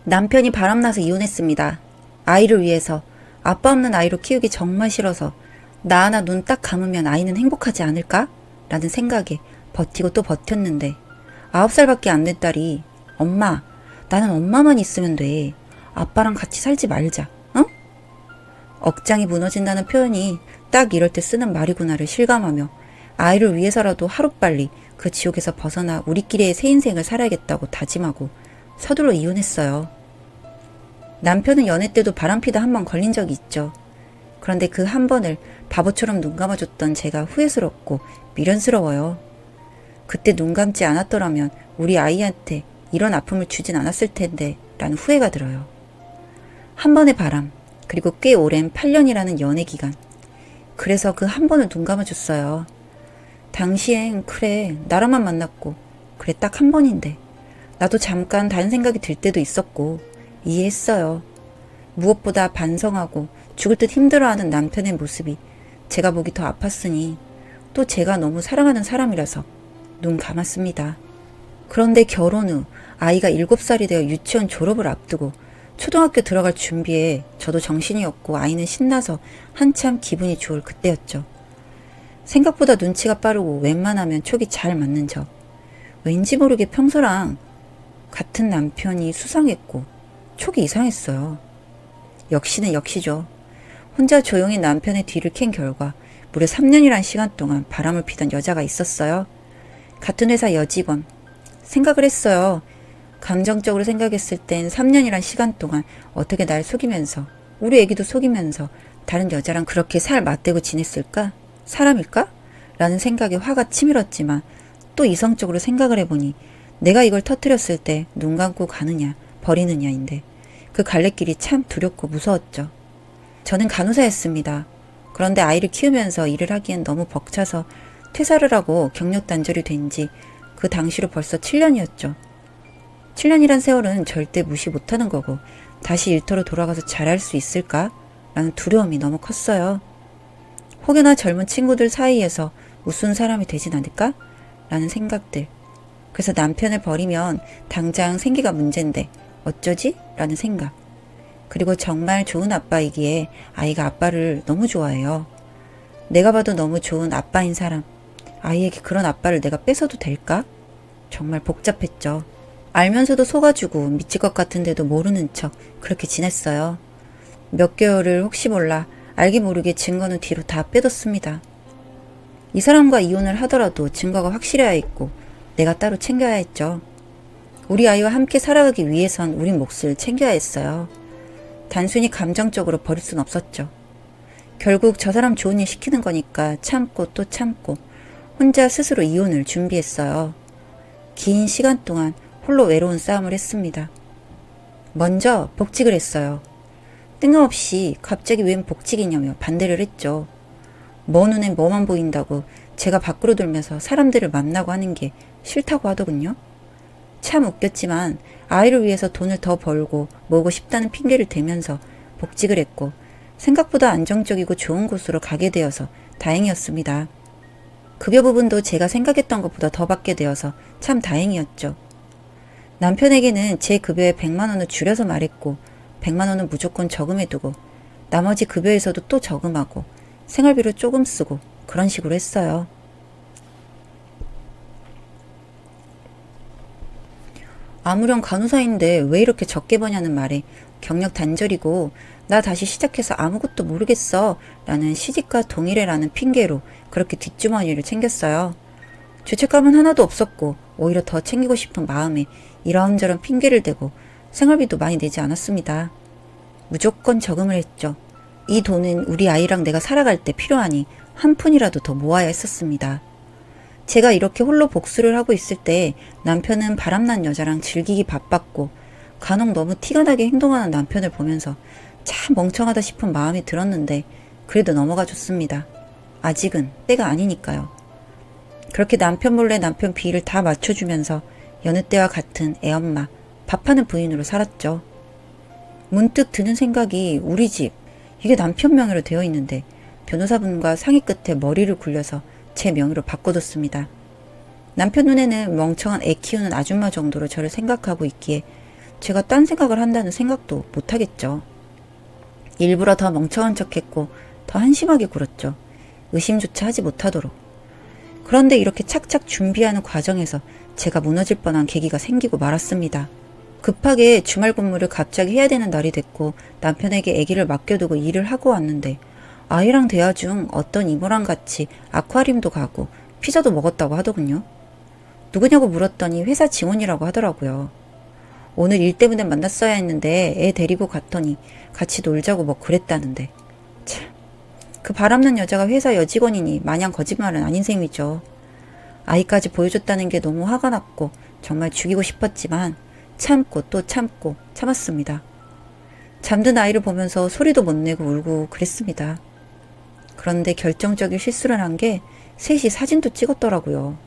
남편이 바람나서 이혼했습니다. 아이를 위해서. 아빠 없는 아이로 키우기 정말 싫어서. 나 하나 눈 딱 감으면 아이는 행복하지 않을까? 라는 생각에 버티고 또 버텼는데 9살밖에 안 된 딸이 엄마, 나는 엄마만 있으면 돼. 아빠랑 같이 살지 말자. 응? 억장이 무너진다는 표현이 딱 이럴 때 쓰는 말이구나를 실감하며 아이를 위해서라도 하루빨리 그 지옥에서 벗어나 우리끼리의 새 인생을 살아야겠다고 다짐하고 서둘러 이혼했어요. 남편은 연애 때도 바람피다 한 번 걸린 적이 있죠. 그런데 그 한 번을 바보처럼 눈 감아줬던 제가 후회스럽고 미련스러워요. 그때 눈 감지 않았더라면 우리 아이한테 이런 아픔을 주진 않았을 텐데 라는 후회가 들어요. 한 번의 바람, 그리고 꽤 오랜 8년이라는 연애 기간. 그래서 그 한 번을 눈 감아줬어요. 당시엔 그래, 나랑만 만났고 그래 딱 한 번인데 나도 잠깐 다른 생각이 들 때도 있었고 이해했어요. 무엇보다 반성하고 죽을 듯 힘들어하는 남편의 모습이 제가 보기 더 아팠으니 또 제가 너무 사랑하는 사람이라서 눈 감았습니다. 그런데 결혼 후 아이가 7살이 되어 유치원 졸업을 앞두고 초등학교 들어갈 준비에 저도 정신이 없고 아이는 신나서 한참 기분이 좋을 그때였죠. 생각보다 눈치가 빠르고 웬만하면 촉이 잘 맞는 저. 왠지 모르게 평소랑 같은 남편이 수상했고 촉이 이상했어요. 역시는 역시죠. 혼자 조용히 남편의 뒤를 캔 결과 무려 3년이란 시간 동안 바람을 피던 여자가 있었어요. 같은 회사 여직원. 생각을 했어요. 감정적으로 생각했을 땐 3년이란 시간 동안 어떻게 날 속이면서 우리 애기도 속이면서 다른 여자랑 그렇게 살 맞대고 지냈을까? 사람일까? 라는 생각에 화가 치밀었지만 또 이성적으로 생각을 해보니 내가 이걸 터뜨렸을 때 눈 감고 가느냐 버리느냐인데 그 갈래길이 참 두렵고 무서웠죠. 저는 간호사였습니다. 그런데 아이를 키우면서 일을 하기엔 너무 벅차서 퇴사를 하고 경력 단절이 된 지 그 당시로 벌써 7년이었죠. 7년이란 세월은 절대 무시 못하는 거고 다시 일터로 돌아가서 잘할 수 있을까? 라는 두려움이 너무 컸어요. 혹여나 젊은 친구들 사이에서 우스운 사람이 되진 않을까? 라는 생각들. 그래서 남편을 버리면 당장 생계가 문제인데 어쩌지? 라는 생각. 그리고 정말 좋은 아빠이기에 아이가 아빠를 너무 좋아해요. 내가 봐도 너무 좋은 아빠인 사람. 아이에게 그런 아빠를 내가 뺏어도 될까? 정말 복잡했죠. 알면서도 속아주고 미칠 것 같은데도 모르는 척 그렇게 지냈어요. 몇 개월을 혹시 몰라 알게 모르게 증거는 뒤로 다 빼뒀습니다. 이 사람과 이혼을 하더라도 증거가 확실해야 했고 내가 따로 챙겨야 했죠. 우리 아이와 함께 살아가기 위해선 우리 몫을 챙겨야 했어요. 단순히 감정적으로 버릴 순 없었죠. 결국 저 사람 좋은 일 시키는 거니까 참고 또 참고 혼자 스스로 이혼을 준비했어요. 긴 시간 동안 홀로 외로운 싸움을 했습니다. 먼저 복직을 했어요. 뜬금없이 갑자기 웬 복직이냐며 반대를 했죠. 먼 눈에 뭐만 보인다고 제가 밖으로 돌면서 사람들을 만나고 하는 게 싫다고 하더군요. 참 웃겼지만 아이를 위해서 돈을 더 벌고 모으고 싶다는 핑계를 대면서 복직을 했고 생각보다 안정적이고 좋은 곳으로 가게 되어서 다행이었습니다. 급여 부분도 제가 생각했던 것보다 더 받게 되어서 참 다행이었죠. 남편에게는 제 급여에 100만 원을 줄여서 말했고 100만 원은 무조건 저금해두고 나머지 급여에서도 또 저금하고 생활비로 조금 쓰고 그런 식으로 했어요. 아무렴 간호사인데 왜 이렇게 적게 버냐는 말에 경력 단절이고 나 다시 시작해서 아무것도 모르겠어 라는 시집가 동일해라는 핑계로 그렇게 뒷주머니를 챙겼어요. 죄책감은 하나도 없었고 오히려 더 챙기고 싶은 마음에 이런저런 핑계를 대고 생활비도 많이 내지 않았습니다. 무조건 저금을 했죠. 이 돈은 우리 아이랑 내가 살아갈 때 필요하니 한 푼이라도 더 모아야 했었습니다. 제가 이렇게 홀로 복수를 하고 있을 때 남편은 바람난 여자랑 즐기기 바빴고 간혹 너무 티가 나게 행동하는 남편을 보면서 참 멍청하다 싶은 마음이 들었는데 그래도 넘어가 줬습니다. 아직은 때가 아니니까요. 그렇게 남편 몰래 남편 비위를 다 맞춰주면서 여느 때와 같은 애엄마, 밥하는 부인으로 살았죠. 문득 드는 생각이 우리 집, 이게 남편 명의로 되어 있는데 변호사분과 상의 끝에 머리를 굴려서 제 명의로 바꿔뒀습니다. 남편 눈에는 멍청한 애 키우는 아줌마 정도로 저를 생각하고 있기에 제가 딴 생각을 한다는 생각도 못하겠죠. 일부러 더 멍청한 척했고 더 한심하게 굴었죠. 의심조차 하지 못하도록. 그런데 이렇게 착착 준비하는 과정에서 제가 무너질 뻔한 계기가 생기고 말았습니다. 급하게 주말 근무를 갑자기 해야 되는 날이 됐고 남편에게 아기를 맡겨두고 일을 하고 왔는데 아이랑 대화 중 어떤 이모랑 같이 아쿠아리움도 가고 피자도 먹었다고 하더군요. 누구냐고 물었더니 회사 직원이라고 하더라고요. 오늘 일 때문에 만났어야 했는데 애 데리고 갔더니 같이 놀자고 뭐 그랬다는데. 참, 그 바람난 여자가 회사 여직원이니 마냥 거짓말은 아닌 셈이죠. 아이까지 보여줬다는 게 너무 화가 났고 정말 죽이고 싶었지만 참고 또 참고 참았습니다. 잠든 아이를 보면서 소리도 못 내고 울고 그랬습니다. 그런데 결정적인 실수를 한 게 셋이 사진도 찍었더라고요.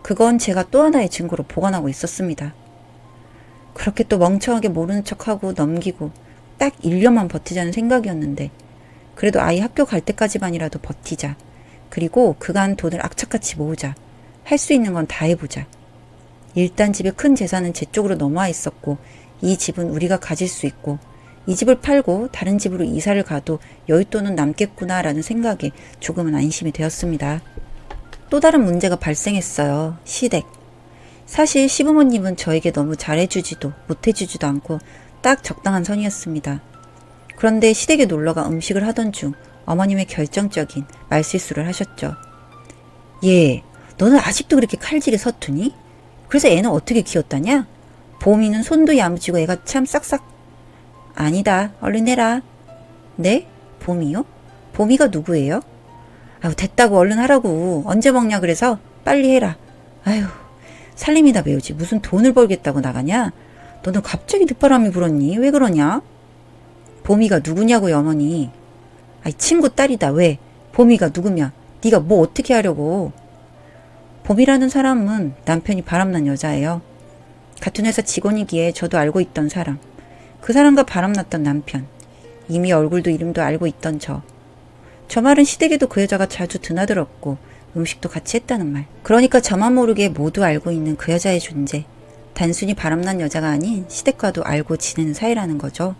그건 제가 또 하나의 증거로 보관하고 있었습니다. 그렇게 또 멍청하게 모르는 척하고 넘기고 딱 1년만 버티자는 생각이었는데 그래도 아이 학교 갈 때까지만이라도 버티자. 그리고 그간 돈을 악착같이 모으자. 할 수 있는 건 다 해보자. 일단 집에 큰 재산은 제 쪽으로 넘어와 있었고 이 집은 우리가 가질 수 있고 이 집을 팔고 다른 집으로 이사를 가도 여윳돈은 남겠구나라는 생각에 조금은 안심이 되었습니다. 또 다른 문제가 발생했어요. 시댁. 사실 시부모님은 저에게 너무 잘해주지도 못해주지도 않고 딱 적당한 선이었습니다. 그런데 시댁에 놀러가 음식을 하던 중 어머님의 결정적인 말실수를 하셨죠. 얘, 너는 아직도 그렇게 칼질이 서투니? 그래서 애는 어떻게 키웠다냐? 보미는 손도 야무지고 애가 참 싹싹. 아니다. 얼른 해라. 네? 보미요? 보미가 누구예요? 아유, 됐다고 얼른 하라고. 언제 먹냐 그래서 빨리 해라. 아유, 살림이다 배우지. 무슨 돈을 벌겠다고 나가냐? 너는 갑자기 늦바람이 불었니? 왜 그러냐? 보미가 누구냐고요, 어머니. 아이, 친구 딸이다. 왜? 보미가 누구냐? 네가 뭐 어떻게 하려고? 봄이라는 사람은 남편이 바람난 여자예요. 같은 회사 직원이기에 저도 알고 있던 사람. 그 사람과 바람났던 남편. 이미 얼굴도 이름도 알고 있던 저. 저 말은 시댁에도 그 여자가 자주 드나들었고 음식도 같이 했다는 말. 그러니까 저만 모르게 모두 알고 있는 그 여자의 존재. 단순히 바람난 여자가 아닌 시댁과도 알고 지내는 사이라는 거죠.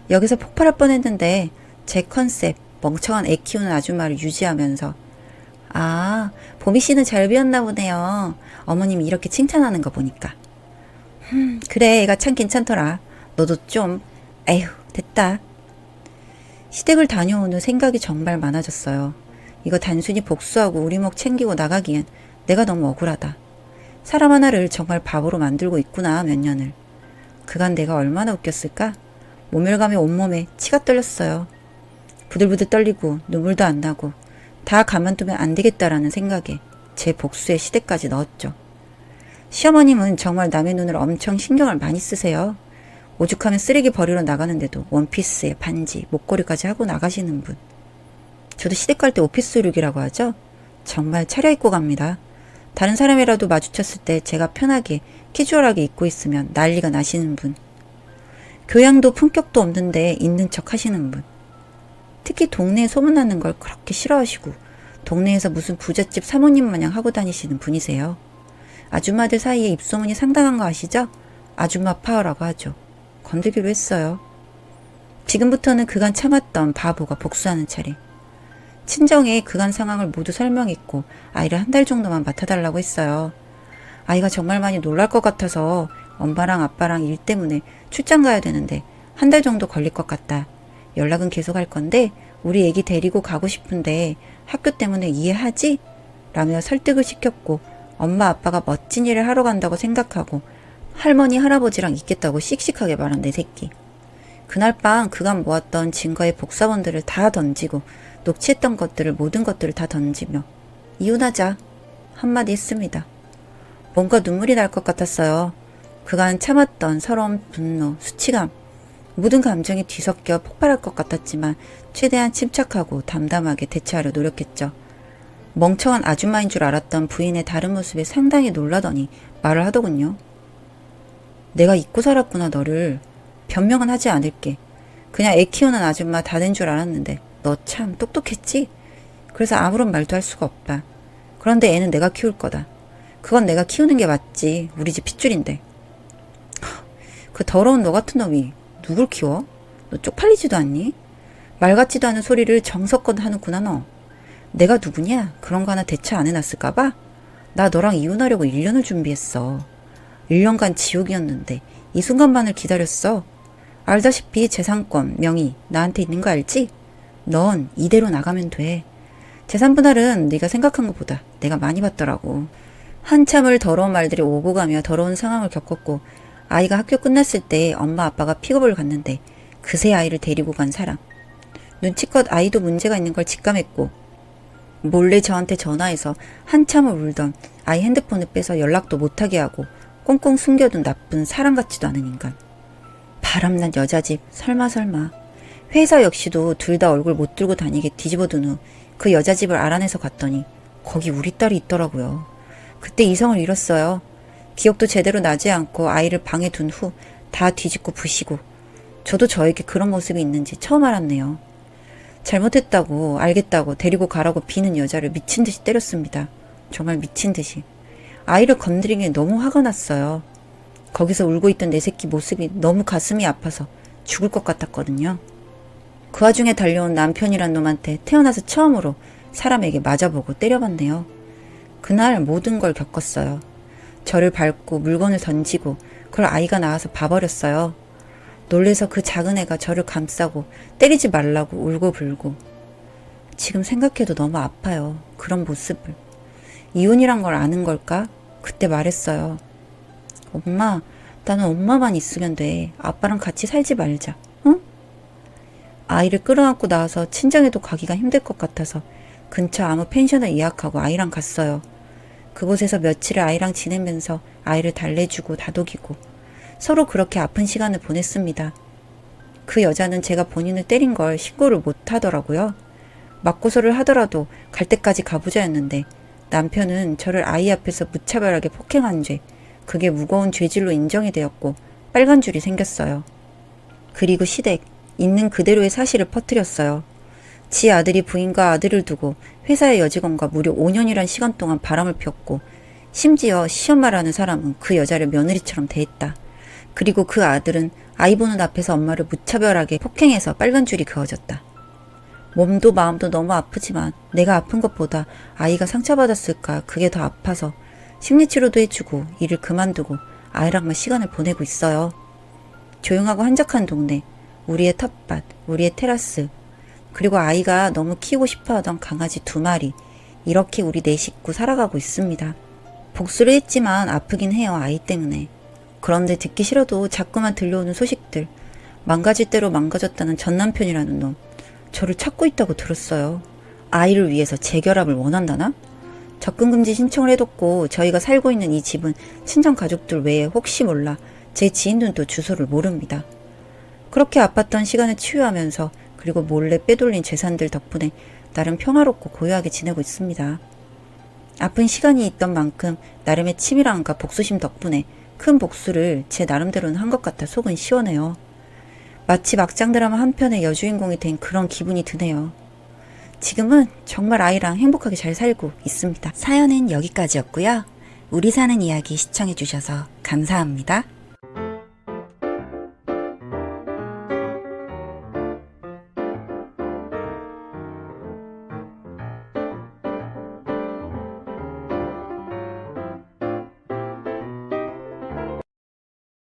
여기서 폭발할 뻔했는데 제 컨셉, 멍청한 애 키우는 아줌마를 유지하면서 아, 보미 씨는 잘 배웠나 보네요. 어머님이 이렇게 칭찬하는 거 보니까. 그래, 애가 참 괜찮더라. 너도 좀, 에휴, 됐다. 시댁을 다녀온 후 생각이 정말 많아졌어요. 이거 단순히 복수하고 우리 목 챙기고 나가기엔 내가 너무 억울하다. 사람 하나를 정말 바보로 만들고 있구나, 몇 년을. 그간 내가 얼마나 웃겼을까? 모멸감에 온몸에 치가 떨렸어요. 부들부들 떨리고 눈물도 안 나고 다 가만두면 안 되겠다라는 생각에 제 복수에 시댁까지 넣었죠. 시어머님은 정말 남의 눈을 엄청 신경을 많이 쓰세요. 오죽하면 쓰레기 버리러 나가는데도 원피스에 반지, 목걸이까지 하고 나가시는 분. 저도 시댁 갈 때 오피스 룩이라고 하죠. 정말 차려입고 갑니다. 다른 사람이라도 마주쳤을 때 제가 편하게 캐주얼하게 입고 있으면 난리가 나시는 분. 교양도 품격도 없는데 있는 척 하시는 분. 특히 동네에 소문나는 걸 그렇게 싫어하시고 동네에서 무슨 부잣집 사모님 마냥 하고 다니시는 분이세요. 아줌마들 사이에 입소문이 상당한 거 아시죠? 아줌마 파워라고 하죠. 건들기로 했어요. 지금부터는 그간 참았던 바보가 복수하는 차례. 친정에 그간 상황을 모두 설명했고 아이를 한 달 정도만 맡아달라고 했어요. 아이가 정말 많이 놀랄 것 같아서 엄마랑 아빠랑 일 때문에 출장 가야 되는데 한 달 정도 걸릴 것 같다. 연락은 계속 할 건데 우리 애기 데리고 가고 싶은데 학교 때문에 이해하지? 라며 설득을 시켰고 엄마 아빠가 멋진 일을 하러 간다고 생각하고 할머니 할아버지랑 있겠다고 씩씩하게 말한 내 새끼. 그날 밤 그간 모았던 증거의 복사본들을 다 던지고 녹취했던 것들을 모든 것들을 다 던지며 이혼하자 한마디 했습니다. 뭔가 눈물이 날 것 같았어요. 그간 참았던 서러움, 분노, 수치감 모든 감정이 뒤섞여 폭발할 것 같았지만 최대한 침착하고 담담하게 대처하려 노력했죠. 멍청한 아줌마인 줄 알았던 부인의 다른 모습에 상당히 놀라더니 말을 하더군요. 내가 잊고 살았구나 너를. 변명은 하지 않을게. 그냥 애 키우는 아줌마 다 된 줄 알았는데 너 참 똑똑했지? 그래서 아무런 말도 할 수가 없다. 그런데 애는 내가 키울 거다. 그건 내가 키우는 게 맞지. 우리 집 핏줄인데. 그 더러운 너 같은 놈이 누굴 키워? 너 쪽팔리지도 않니? 말 같지도 않은 소리를 정석껏 하는구나 너. 내가 누구냐? 그런 거 하나 대처 안 해놨을까봐? 나 너랑 이혼하려고 1년을 준비했어. 1년간 지옥이었는데 이 순간만을 기다렸어. 알다시피 재산권, 명의 나한테 있는 거 알지? 넌 이대로 나가면 돼. 재산 분할은 네가 생각한 것보다 내가 많이 받더라고. 한참을 더러운 말들이 오고 가며 더러운 상황을 겪었고 아이가 학교 끝났을 때 엄마 아빠가 픽업을 갔는데 그새 아이를 데리고 간 사람. 눈치껏 아이도 문제가 있는 걸 직감했고 몰래 저한테 전화해서 한참을 울던 아이 핸드폰을 빼서 연락도 못하게 하고 꽁꽁 숨겨둔 나쁜 사람 같지도 않은 인간. 바람난 여자집 설마. 회사 역시도 둘 다 얼굴 못 들고 다니게 뒤집어둔 후 그 여자집을 알아내서 갔더니 거기 우리 딸이 있더라고요. 그때 이성을 잃었어요. 기억도 제대로 나지 않고 아이를 방에 둔 후 다 뒤집고 부시고 저도 저에게 그런 모습이 있는지 처음 알았네요. 잘못했다고 알겠다고 데리고 가라고 비는 여자를 미친 듯이 때렸습니다. 정말 미친 듯이. 아이를 건드리기에 너무 화가 났어요. 거기서 울고 있던 내 새끼 모습이 너무 가슴이 아파서 죽을 것 같았거든요. 그 와중에 달려온 남편이란 놈한테 태어나서 처음으로 사람에게 맞아보고 때려봤네요. 그날 모든 걸 겪었어요. 저를 밟고 물건을 던지고 그걸 아이가 나와서 봐버렸어요. 놀래서 그 작은 애가 저를 감싸고 때리지 말라고 울고 불고. 지금 생각해도 너무 아파요. 그런 모습을. 이혼이란 걸 아는 걸까? 그때 말했어요. 엄마, 나는 엄마만 있으면 돼. 아빠랑 같이 살지 말자. 응? 아이를 끌어안고 나와서 친정에도 가기가 힘들 것 같아서 근처 아무 펜션을 예약하고 아이랑 갔어요. 그곳에서 며칠을 아이랑 지내면서 아이를 달래주고 다독이고 서로 그렇게 아픈 시간을 보냈습니다. 그 여자는 제가 본인을 때린 걸 신고를 못 하더라고요. 맞고소를 하더라도 갈 때까지 가부자였는데 남편은 저를 아이 앞에서 무차별하게 폭행한 죄, 그게 무거운 죄질로 인정이 되었고 빨간 줄이 생겼어요. 그리고 시댁, 있는 그대로의 사실을 퍼뜨렸어요. 지 아들이 부인과 아들을 두고 회사의 여직원과 무려 5년이란 시간 동안 바람을 피웠고 심지어 시엄마라는 사람은 그 여자를 며느리처럼 대했다. 그리고 그 아들은 아이 보는 앞에서 엄마를 무차별하게 폭행해서 빨간 줄이 그어졌다. 몸도 마음도 너무 아프지만 내가 아픈 것보다 아이가 상처받았을까 그게 더 아파서 심리치료도 해주고 일을 그만두고 아이랑만 시간을 보내고 있어요. 조용하고 한적한 동네, 우리의 텃밭, 우리의 테라스, 그리고 아이가 너무 키우고 싶어하던 강아지 2마리, 이렇게 우리 4식구 살아가고 있습니다. 복수를 했지만 아프긴 해요. 아이 때문에. 그런데 듣기 싫어도 자꾸만 들려오는 소식들, 망가질 대로 망가졌다는 전남편이라는 놈, 저를 찾고 있다고 들었어요. 아이를 위해서 재결합을 원한다나? 접근금지 신청을 해뒀고 저희가 살고 있는 이 집은 친정 가족들 외에 혹시 몰라 제 지인들도 주소를 모릅니다. 그렇게 아팠던 시간을 치유하면서 그리고 몰래 빼돌린 재산들 덕분에 나름 평화롭고 고요하게 지내고 있습니다. 아픈 시간이 있던 만큼 나름의 치밀함과 복수심 덕분에 큰 복수를 제 나름대로는 한 것 같아 속은 시원해요. 마치 막장 드라마 한 편의 여주인공이 된 그런 기분이 드네요. 지금은 정말 아이랑 행복하게 잘 살고 있습니다. 사연은 여기까지였고요. 우리 사는 이야기 시청해주셔서 감사합니다.